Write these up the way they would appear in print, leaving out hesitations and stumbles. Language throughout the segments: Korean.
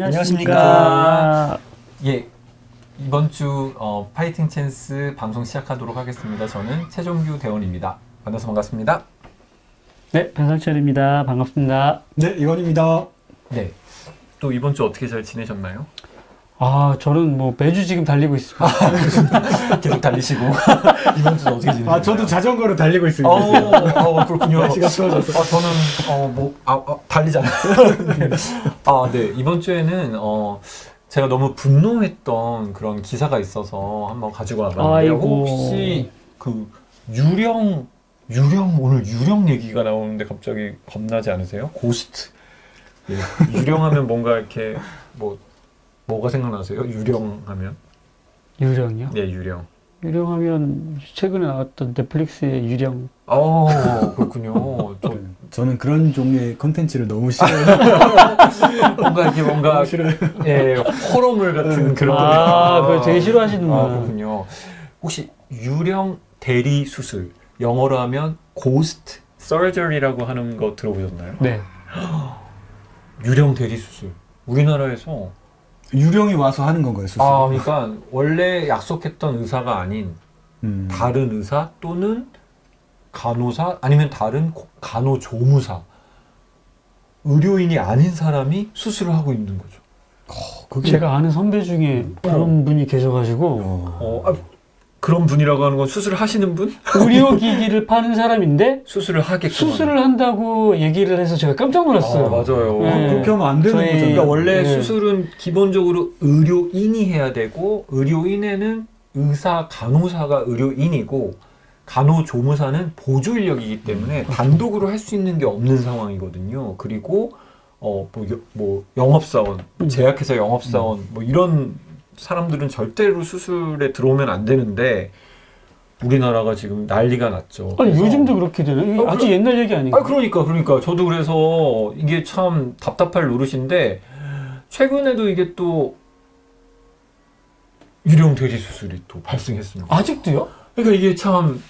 안녕하십니까. 예, 이번 주 파이팅 찬스 방송 시작하도록 하겠습니다. 저는 최종규 대원입니다. 만나서 반갑습니다. 네, 변상철입니다. 반갑습니다. 네, 이건입니다. 네, 또 이번 주 어떻게 잘 지내셨나요? 저는 뭐 매주 지금 달리고 있습니다. 계속 달리시고 이번 주는 어떻게 지내셨나요? 저도 자전거로 달리고 있습니다. 그렇군요. 날씨가 추워져서. 저는 달리잖아요. 네, 이번 주에는 제가 너무 분노했던 그런 기사가 있어서 한번 가지고 와봤는데요. 혹시 그 유령 오늘 유령 얘기가 나오는데 갑자기 겁나지 않으세요? 고스트. 예, 유령하면 뭔가 이렇게 뭐가 생각나세요? 유령하면? 유령이요? 네, 유령. 유령하면 최근에 나왔던 넷플릭스의 유령. 그렇군요. 저는 그런 종류의 컨텐츠를 너무 싫어해요. 뭔가 예, 호러물 같은 그런. 그거 되게 싫어하시는구나. 그렇군요. 혹시 유령 대리 수술, 영어로 하면 고스트 서저리라고 하는 거 들어보셨나요? 네. 유령 대리 수술. 우리나라에서 유령이 와서 하는 건가요, 수술? 그러니까 원래 약속했던 의사가 아닌 다른 의사 또는 간호사 아니면 다른 간호조무사, 의료인이 아닌 사람이 수술을 하고 있는 거죠. 제가 아는 선배 중에 그런 분이 계셔가지고 그런 분이라고 하는 건 수술을 하시는 분? 의료기기를 파는 사람인데 수술을 하게끔 수술을 한다고 얘기를 해서 제가 깜짝 놀랐어요. 맞아요. 네. 그렇게 하면 안 되는 거잖아요. 그러니까 원래 수술은 기본적으로 의료인이 해야 되고, 의료인에는 의사, 간호사가 의료인이고, 간호조무사는 보조 인력이기 때문에 단독으로 할 수 있는 게 없는 상황이거든요. 그리고 영업사원, 제약회사 영업사원 이런 사람들은 절대로 수술에 들어오면 안 되는데 우리나라가 지금 난리가 났죠. 요즘도 그렇게 되나요? 아주 옛날 얘기 아닌가요? 그러니까 저도 그래서 이게 참 답답할 노릇인데 최근에도 이게 또 유령 대리 수술이 또 발생했습니다. 아직도요? 그러니까 이게 참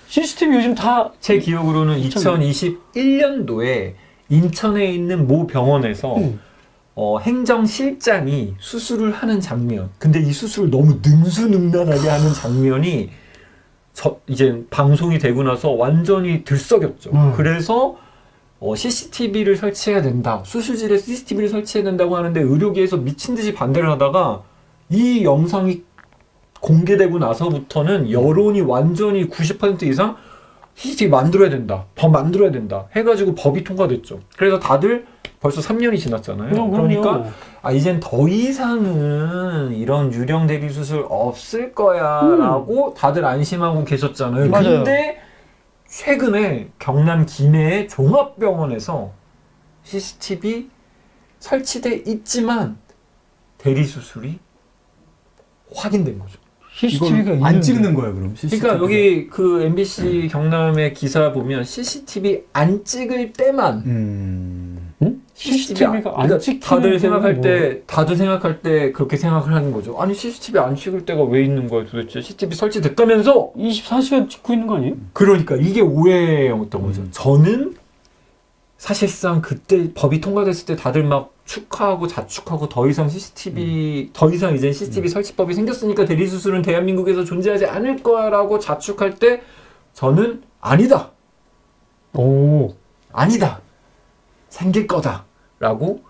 CCTV 요즘 다 제 기억으로는 2021년도에 인천에 있는 모 병원에서 행정실장이 수술을 하는 장면. 근데 이 수술을 너무 능수능란하게 하는 장면이 이제 방송이 되고 나서 완전히 들썩였죠. 그래서 CCTV를 설치해야 된다. 수술실에 CCTV를 설치해야 된다고 하는데 의료계에서 미친 듯이 반대를 하다가 이 영상이 공개되고 나서부터는 여론이 완전히 90% 이상 CCTV 만들어야 된다. 법 만들어야 된다. 해가지고 법이 통과됐죠. 그래서 다들 벌써 3년이 지났잖아요. 그러니까 이젠 더 이상은 이런 유령 대리 수술 없을 거야 라고 다들 안심하고 계셨잖아요. 맞아요. 근데 최근에 경남 김해의 종합병원에서 CCTV 설치돼 있지만 대리 수술이 확인된 거죠. CCTV가 안 찍는 거예요, 그럼? 그러니까 여기 그 MBC 경남의 기사 보면 CCTV 안 찍을 때만 CCTV가 안 찍히는 다들 생각할 때 그렇게 생각을 하는 거죠. 아니 CCTV 안 찍을 때가 왜 있는 거예요 도대체? CCTV 설치됐다면서 24시간 찍고 있는 거 아니에요? 그러니까 이게 오해였던 거죠. 저는 사실상 그때 법이 통과됐을 때 다들 막 축하하고 자축하고 더 이상 이제 CCTV 설치법이 생겼으니까 대리수술은 대한민국에서 존재하지 않을 거야라고 자축할 때 저는 아니다. 아니다. 생길 거다라고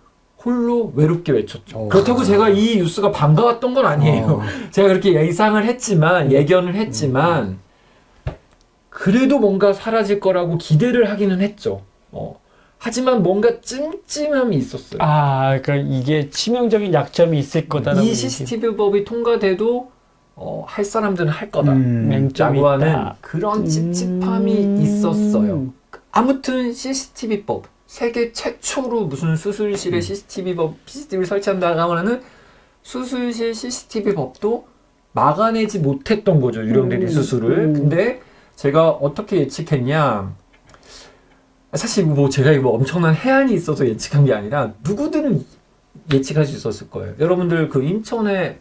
홀로 외롭게 외쳤죠. 그렇다고 제가 이 뉴스가 반가웠던 건 아니에요. 제가 그렇게 예상을 했지만 예견을 했지만 그래도 뭔가 사라질 거라고 기대를 하기는 했죠. 하지만 뭔가 찜찜함이 있었어요. 그러니까 이게 치명적인 약점이 있을 거다라고. 이 CCTV 법이 통과돼도 할 사람들은 할 거다. 맹점이 라고 하는 있다. 그런 찝찝함이 있었어요. 아무튼 CCTV법. 세계 최초로 무슨 수술실에 CCTV를 설치한다고 하는 수술실 CCTV 법도 막아내지 못했던 거죠. 유령 대리 수술을. 근데 제가 어떻게 예측했냐. 사실 제가 엄청난 해안이 있어서 예측한 게 아니라 누구든 예측할 수 있었을 거예요. 여러분들 그 인천의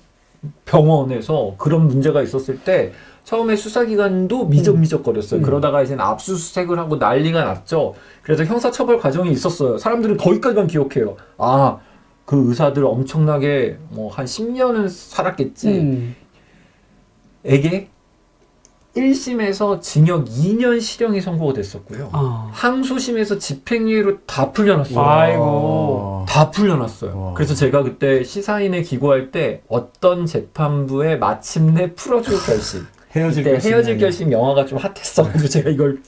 병원에서 그런 문제가 있었을 때 처음에 수사기관도 미적미적거렸어요. 그러다가 이제 압수수색을 하고 난리가 났죠. 그래서 형사처벌 과정이 있었어요. 사람들은 거기까지만 기억해요. 그 의사들 엄청나게 뭐 한 10년은 살았겠지. 에게 1심에서 징역 2년 실형이 선고가 됐었고요. 항소심에서 집행유예로 다 풀려났어요. 아이고. 다 풀려났어요. 와. 그래서 제가 그때 시사인에 기고할 때 어떤 재판부에 마침내 풀어줄 결심. 헤어질 그때 결심이 헤어질 아니라. 결심 영화가 좀 핫했어가지고 제가 이걸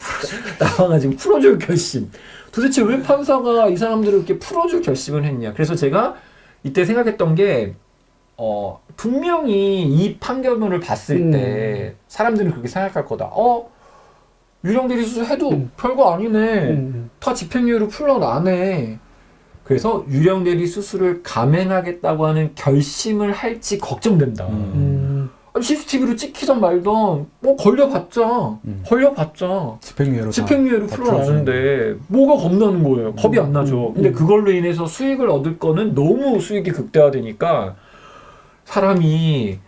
나와가지고 풀어줄 결심. 도대체 왜 판사가 이 사람들을 이렇게 풀어줄 결심을 했냐. 그래서 제가 이때 생각했던 게 분명히 이 판결문을 봤을 때 사람들은 그렇게 생각할 거다. 유령대리 수술 해도 별거 아니네. 다 집행유예로 풀려나네. 그래서 유령대리 수술을 감행하겠다고 하는 결심을 할지 걱정된다. CCTV로 찍히던 말던 뭐 걸려봤자 집행유예로 풀어나는데 뭐가 겁나는 거예요. 겁이 안 나죠. 근데 그걸로 인해서 수익을 얻을 거는 너무 수익이 극대화되니까 사람이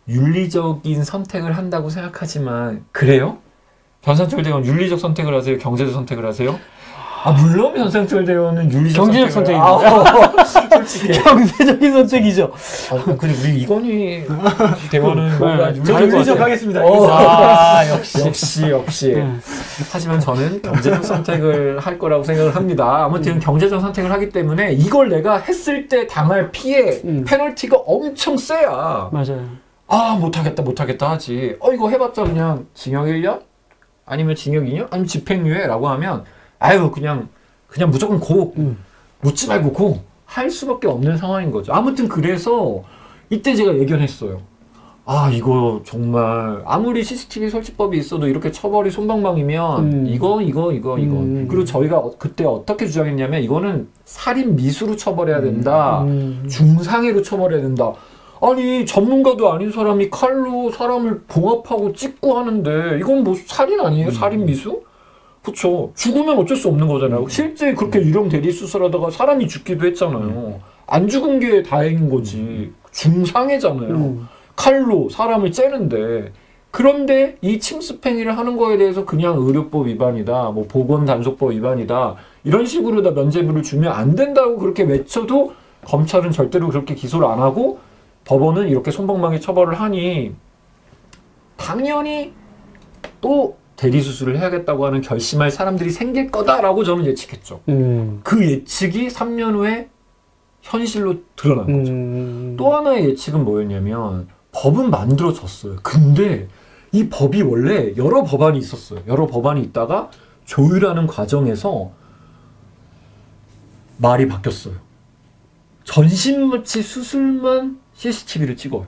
윤리적인 선택을 한다고 생각하지만 그래요? 변상철 대원 윤리적 선택을 하세요? 경제적 선택을 하세요? 물론 변상철 대원은 윤리적 경제적 선택입니다. 솔직히. 경제적인 선택이죠. 근데 우리 이건희 대원은 뭔가 윤리적 하겠습니다. 역시. 하지만 저는 경제적 선택을 할 거라고 생각을 합니다. 아무튼 경제적 선택을 하기 때문에 이걸 내가 했을 때 당할 피해, 페널티가 엄청 세야. 맞아요. 못하겠다 하지. 이거 해봤자 그냥 징역 1년? 아니면 징역 2년? 아니면 집행유예라고 하면 그냥 무조건 묻지 말고 할 수밖에 없는 상황인 거죠. 아무튼 그래서 이때 제가 예견했어요. 이거 정말 아무리 CCTV 설치법이 있어도 이렇게 처벌이 솜방망이면 이거. 그리고 저희가 그때 어떻게 주장했냐면 이거는 살인 미수로 처벌해야 된다. 중상해로 처벌해야 된다. 아니 전문가도 아닌 사람이 칼로 사람을 봉합하고 찢고 하는데 이건 뭐 살인 아니에요? 살인 미수? 그쵸. 죽으면 어쩔 수 없는 거잖아요. 실제 그렇게 유령 대리 수술하다가 사람이 죽기도 했잖아요. 안 죽은 게 다행인 거지. 중상해잖아요. 칼로 사람을 째는데. 그런데 이 침습행위를 하는 거에 대해서 그냥 의료법 위반이다. 뭐 보건단속법 위반이다. 이런 식으로 다 면죄부를 주면 안 된다고 그렇게 외쳐도 검찰은 절대로 그렇게 기소를 안 하고 법원은 이렇게 솜방망이 처벌을 하니 당연히 또 대리수술을 해야겠다고 하는 결심할 사람들이 생길 거다라고 저는 예측했죠. 그 예측이 3년 후에 현실로 드러난 거죠. 또 하나의 예측은 뭐였냐면 법은 만들어졌어요. 근데 이 법이 원래 여러 법안이 있었어요. 여러 법안이 있다가 조율하는 과정에서 말이 바뀌었어요. 전신마취 수술만 CCTV를 찍어요.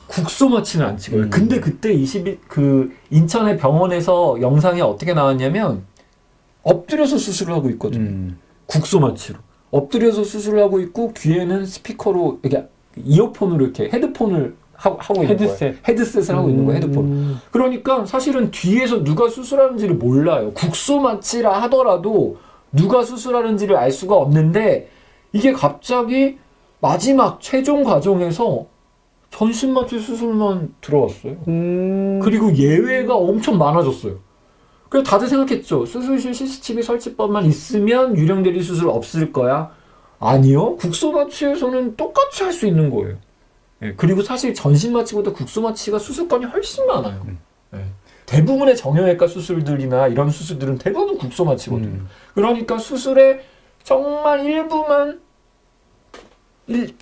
국소마취는 안 찍어요. 근데 그때 인천의 병원에서 영상이 어떻게 나왔냐면 엎드려서 수술을 하고 있거든요. 국소마취로. 엎드려서 수술을 하고 있고 귀에는 스피커로 이렇게 이어폰으로 이렇게 헤드폰을 하고 있는 거예요. 헤드셋을 하고 있는 거예요. 헤드폰. 그러니까 사실은 뒤에서 누가 수술하는지를 몰라요. 국소마취라 하더라도 누가 수술하는지를 알 수가 없는데 이게 갑자기 마지막 최종 과정에서 전신마취 수술만 들어왔어요. 그리고 예외가 엄청 많아졌어요. 그래서 다들 생각했죠. 수술실 CCTV 설치법만 있으면 유령대리 수술 없을 거야. 아니요. 국소마취에서는 똑같이 할 수 있는 거예요. 그리고 사실 전신마취보다 국소마취가 수술권이 훨씬 많아요. 대부분의 정형외과 수술들이나 이런 수술들은 대부분 국소마취거든요. 그러니까 수술의 정말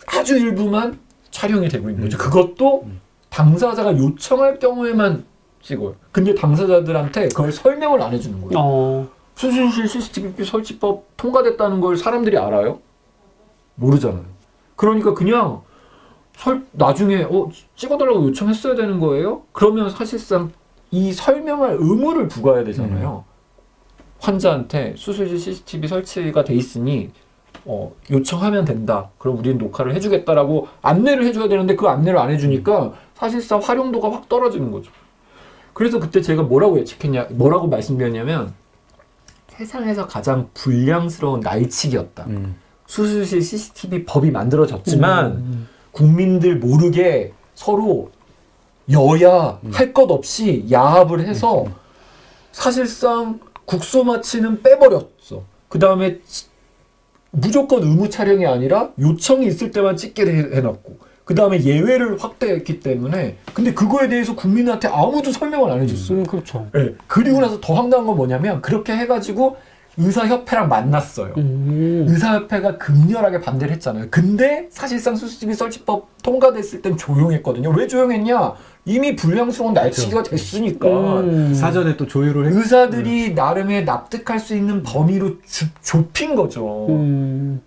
아주 일부만 촬영이 되고 있는 거죠. 그것도 당사자가 요청할 경우에만 찍어요. 근데 당사자들한테 그걸 설명을 안 해주는 거예요. 수술실 CCTV 설치법 통과됐다는 걸 사람들이 알아요? 모르잖아요. 그러니까 그냥 나중에 찍어달라고 요청했어야 되는 거예요? 그러면 사실상 이 설명할 의무를 부과해야 되잖아요. 환자한테 수술실 CCTV 설치가 돼 있으니 요청하면 된다. 그럼 우리는 녹화를 해주겠다라고 안내를 해줘야 되는데 그 안내를 안 해주니까 사실상 활용도가 확 떨어지는 거죠. 그래서 그때 제가 뭐라고 말씀드렸냐면 세상에서 가장 불량스러운 날치기였다. 수술실 CCTV 법이 만들어졌지만 국민들 모르게 서로 여야 할 것 없이 야합을 해서 사실상 국소마취는 빼버렸어. 그 다음에 무조건 의무 촬영이 아니라 요청이 있을 때만 찍게 해놨고 그 다음에 예외를 확대했기 때문에 근데 그거에 대해서 국민한테 아무도 설명을 안 해줬어요. 그렇죠. 네. 그리고 나서 더 황당한 건 뭐냐면 그렇게 해가지고 의사협회랑 만났어요. 의사협회가 극렬하게 반대를 했잖아요. 근데 사실상 수술집이 설치법 통과됐을 땐 조용했거든요. 왜 조용했냐? 이미 불량스러운 날치기가 됐으니까. 사전에 또 조율을 했 의사들이 나름의 납득할 수 있는 범위로 좁힌 거죠.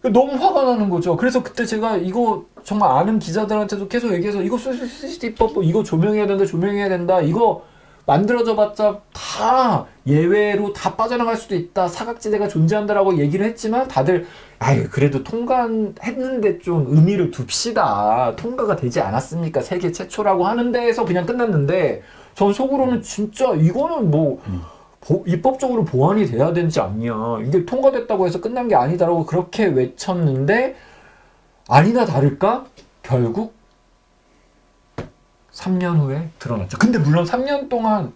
너무 화가 나는 거죠. 그래서 그때 제가 이거 정말 아는 기자들한테도 계속 얘기해서 이거 CCTV법 이거 조명해야 된다, 조명해야 된다. 이거 만들어져 봤자 다 예외로 다 빠져나갈 수도 있다. 사각지대가 존재한다라고 얘기를 했지만 다들 아유 그래도 통과했는데 좀 의미를 둡시다. 통과가 되지 않았습니까? 세계 최초라고 하는 데에서 그냥 끝났는데 전 속으로는 진짜 이거는 뭐 입법적으로 보완이 돼야 되지 않냐. 이게 통과됐다고 해서 끝난 게 아니다라고 그렇게 외쳤는데 아니나 다를까 결국 3년 후에 드러났죠. 근데 물론 3년 동안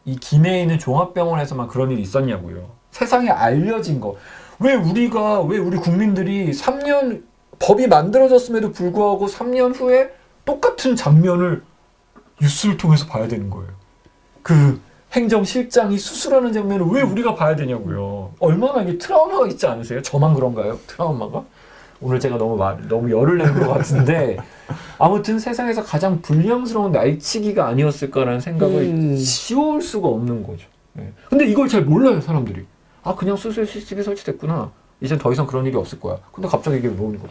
이 김해에 있는 종합병원에서만 그런 일이 있었냐고요. 세상에 알려진 거. 왜 우리 국민들이 3년 법이 만들어졌음에도 불구하고 3년 후에 똑같은 장면을 뉴스를 통해서 봐야 되는 거예요. 그 행정실장이 수술하는 장면을 왜 우리가 봐야 되냐고요. 얼마나 이게 트라우마가 있지 않으세요? 저만 그런가요? 트라우마가? 오늘 제가 너무 열을 내는 것 같은데 아무튼 세상에서 가장 불량스러운 날치기가 아니었을까라는 생각을 지울 수가 없는 거죠. 네. 근데 이걸 잘 몰라요 사람들이. 아 그냥 수술 CCTV 설치됐구나. 이젠 더 이상 그런 일이 없을 거야. 근데 갑자기 이게 뭐니까?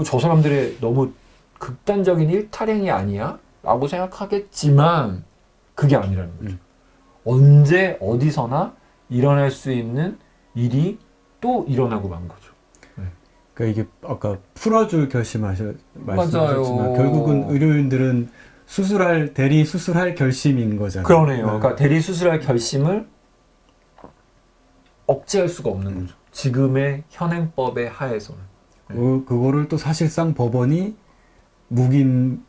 저 사람들의 너무 극단적인 일탈행위 아니야? 라고 생각하겠지만 그게 아니라는 거죠. 언제 어디서나 일어날 수 있는 일이 또 일어나고 만 거죠. 그러니까 이게 아까 풀어줄 말씀하셨지만 맞아요. 결국은 의료인들은 대리 수술할 결심인 거잖아요. 그러네요. 그러니까 대리 수술할 결심을 억제할 수가 없는 거죠. 지금의 현행법의 하에서는. 그거를 또 사실상 법원이 묵인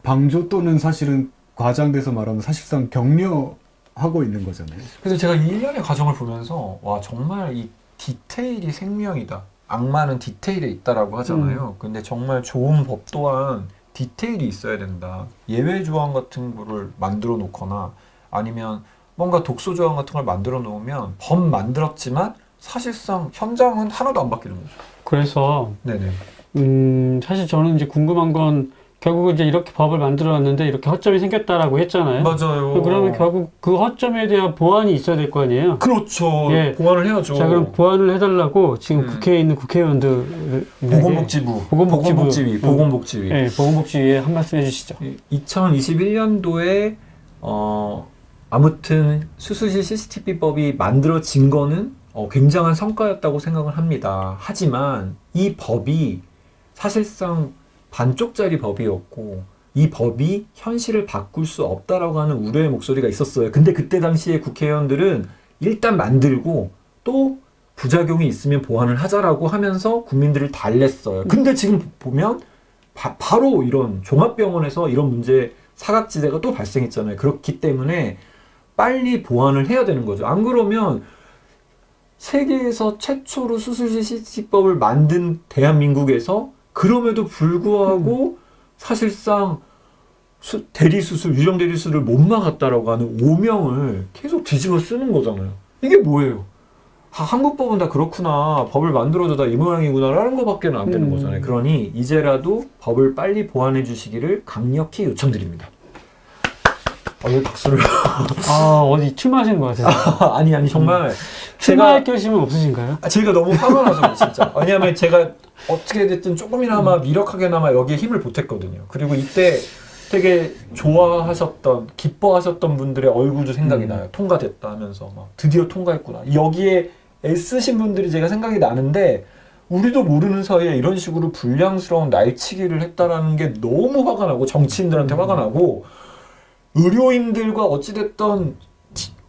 방조 또는 사실은 과장돼서 말하면 사실상 격려하고 있는 거잖아요. 그래서 제가 이 일련의 과정을 보면서 와 정말 이 디테일이 생명이다. 악마는 디테일에 있다라고 하잖아요. 근데 정말 좋은 법 또한 디테일이 있어야 된다. 예외 조항 같은 거를 만들어 놓거나 아니면 뭔가 독소 조항 같은 걸 만들어 놓으면 법 만들었지만 사실상 현장은 하나도 안 바뀌는 거죠. 그래서 네네. 사실 저는 이제 궁금한 건 결국 이제 이렇게 법을 만들어놨는데 이렇게 허점이 생겼다라고 했잖아요. 맞아요. 그러면 결국 그 허점에 대한 보완이 있어야 될 거 아니에요. 그렇죠. 예. 보완을 해야죠. 자 그럼 보완을 해달라고 지금 국회에 있는 국회의원들 보건복지위 보건복지위 보건복지위에 한 말씀 해주시죠. 2021년도에 아무튼 수술실 CCTV법이 만들어진 거는 굉장한 성과였다고 생각을 합니다. 하지만 이 법이 사실상 반쪽짜리 법이었고 이 법이 현실을 바꿀 수 없다라고 하는 우려의 목소리가 있었어요. 근데 그때 당시에 국회의원들은 일단 만들고 또 부작용이 있으면 보완을 하자라고 하면서 국민들을 달랬어요. 근데 지금 보면 바로 이런 종합병원에서 이런 문제 사각지대가 또 발생했잖아요. 그렇기 때문에 빨리 보완을 해야 되는 거죠. 안 그러면 세계에서 최초로 수술실 CCTV법을 만든 대한민국에서 그럼에도 불구하고 사실상 대리수술, 유령 대리수술을 못 막았다라고 하는 오명을 계속 뒤집어 쓰는 거잖아요. 이게 뭐예요? 한국 법은 다 그렇구나. 법을 만들어도 다 이 모양이구나 라는 것밖에 안 되는 거잖아요. 그러니 이제라도 법을 빨리 보완해 주시기를 강력히 요청드립니다. 왜 박수를? 어디 출마하시는 것 같아요. 아니 정말 출마할 결심은 없으신가요? 제가 너무 화가 나서 진짜. 왜냐하면 제가 어떻게 됐든 조금이나마 미력하게나마 여기에 힘을 보탰거든요. 그리고 이때 되게 좋아하셨던, 기뻐하셨던 분들의 얼굴도 생각이 나요. 통과됐다 하면서 막 드디어 통과했구나. 여기에 애쓰신 분들이 제가 생각이 나는데 우리도 모르는 사이에 이런 식으로 불량스러운 날치기를 했다라는 게 너무 화가 나고 정치인들한테 화가 나고 의료인들과 어찌됐던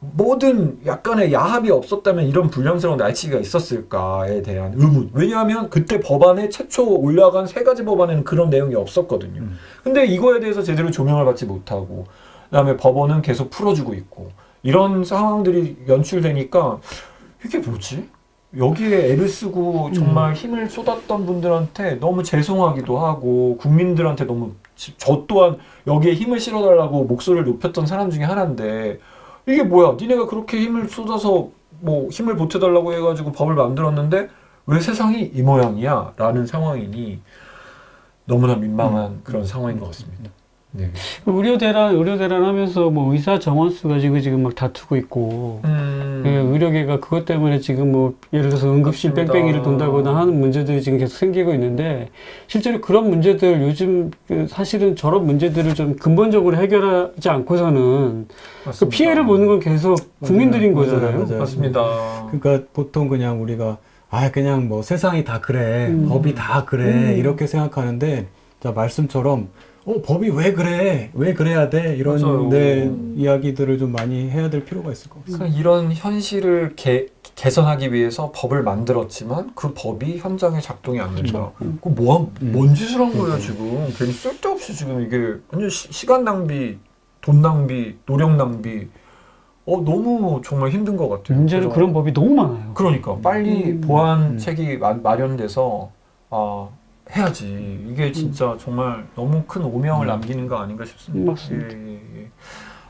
모든 약간의 야합이 없었다면 이런 불량스러운 날치기가 있었을까에 대한 의문. 왜냐하면 그때 법안에 최초 올라간 3가지 법안에는 그런 내용이 없었거든요. 근데 이거에 대해서 제대로 조명을 받지 못하고 그다음에 법원은 계속 풀어주고 있고 이런 상황들이 연출되니까 이게 뭐지? 여기에 애를 쓰고 정말 힘을 쏟았던 분들한테 너무 죄송하기도 하고 국민들한테 너무 저 또한 여기에 힘을 실어달라고 목소리를 높였던 사람 중에 하나인데 이게 뭐야 니네가 그렇게 힘을 쏟아서 뭐 힘을 보태달라고 해가지고 법을 만들었는데 왜 세상이 이 모양이야 라는 상황이니 너무나 민망한 그런 상황인 것 같습니다. 네. 의료대란 하면서 뭐 의사 정원수 가지고 지금 막 다투고 있고, 의료계가 그것 때문에 지금 뭐 예를 들어서 응급실 맞습니다. 뺑뺑이를 돈다거나 하는 문제들이 지금 계속 생기고 있는데, 실제로 그런 문제들 요즘 사실은 저런 문제들을 좀 근본적으로 해결하지 않고서는 그 피해를 보는 건 계속 국민들인 거잖아요. 맞아요. 맞습니다. 그러니까 보통 그냥 우리가 그냥 뭐 세상이 다 그래, 법이 다 그래 이렇게 생각하는데, 자 말씀처럼 법이 왜 그래? 왜 그래야 돼? 이런 이야기들을 좀 많이 해야 될 필요가 있을 것 같습니다. 그러니까 이런 현실을 개선하기 위해서 법을 만들었지만 그 법이 현장에 작동이 안 된다. 뭔 짓을 한 거예요 지금? 괜히 쓸데없이 지금 이게 완전 시간 낭비, 돈 낭비, 노력 낭비. 너무 정말 힘든 것 같아요. 문제는 그런 법이 너무 많아요. 그러니까 빨리 보완책이 마련돼서 해야지. 이게 진짜 정말 너무 큰 오명을 남기는 거 아닌가 싶습니다. 맞습니다. 예.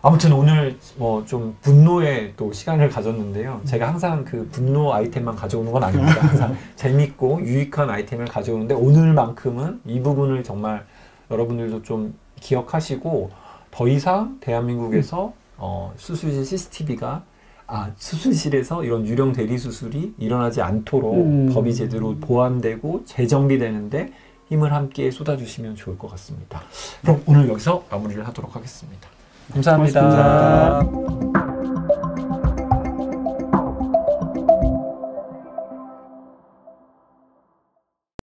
아무튼 오늘 뭐 좀 분노의 또 시간을 가졌는데요. 제가 항상 그 분노 아이템만 가져오는 건 아닙니다. 항상 재밌고 유익한 아이템을 가져오는데 오늘만큼은 이 부분을 정말 여러분들도 좀 기억하시고 더 이상 대한민국에서 수술실 CCTV가 수술실에서 이런 유령 대리 수술이 일어나지 않도록 법이 제대로 보완되고 재정비되는데 힘을 함께 쏟아주시면 좋을 것 같습니다. 그럼 오늘 여기서 마무리를 하도록 하겠습니다. 감사합니다. 고맙습니다.